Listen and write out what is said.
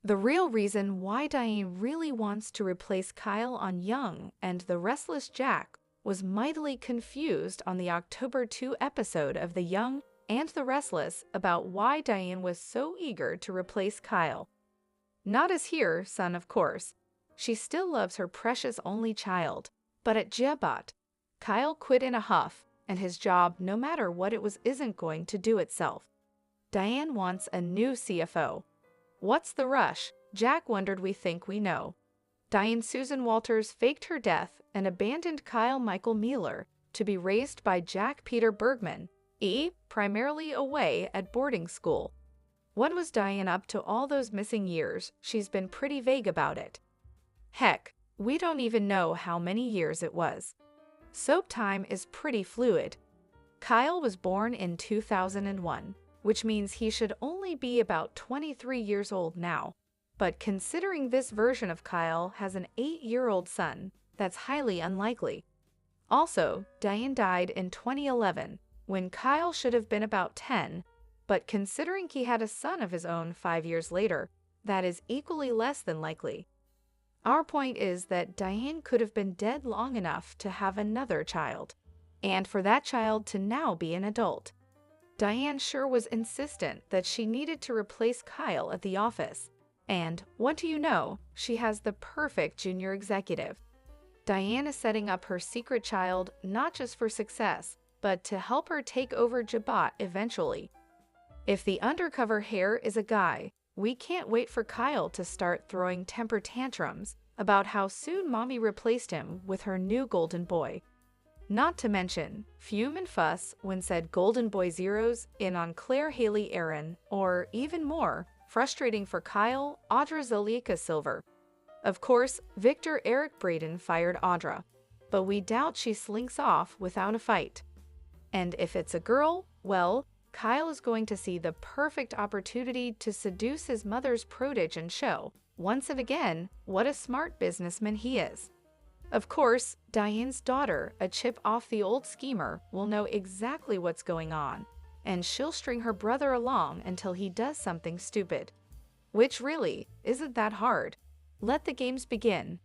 The real reason why Diane really wants to replace Kyle on Young and the restless Jack was mightily confused on the October 2 episode of The Young and the Restless about why Diane was so eager to replace Kyle. Not as here, son, of course. She still loves her precious only child. But at Jabat, Kyle quit in a huff, and his job, no matter what it was, isn't going to do itself. Diane wants a new CFO. What's the rush? Jack wondered. We think we know. Diane Susan Walters faked her death and abandoned Kyle Michael Mueller to be raised by Jack Peter Bergman, primarily away at boarding school. What was Diane up to all those missing years? She's been pretty vague about it. Heck, we don't even know how many years it was. Soap time is pretty fluid. Kyle was born in 2001, which means he should only be about 23 years old now. But considering this version of Kyle has an 8-year-old son, that's highly unlikely. Also, Diane died in 2011, when Kyle should have been about 10, but considering he had a son of his own 5 years later, that is equally less than likely. Our point is that Diane could have been dead long enough to have another child, and for that child to now be an adult. Diane sure was insistent that she needed to replace Kyle at the office, and, what do you know, she has the perfect junior executive. Diane is setting up her secret child not just for success, but to help her take over Jabat eventually. If the undercover hair is a guy, we can't wait for Kyle to start throwing temper tantrums about how soon mommy replaced him with her new golden boy. Not to mention, fume and fuss when said golden boy zeroes in on Claire Haley Aaron, or even more, frustrating for Kyle, Audra Zalika Silver. Of course, Victor Eric Braeden fired Audra, but we doubt she slinks off without a fight. And if it's a girl, well, Kyle is going to see the perfect opportunity to seduce his mother's protege and show, once and again, what a smart businessman he is. Of course, Diane's daughter, a chip off the old schemer, will know exactly what's going on, and she'll string her brother along until he does something stupid. Which really, isn't that hard. Let the games begin.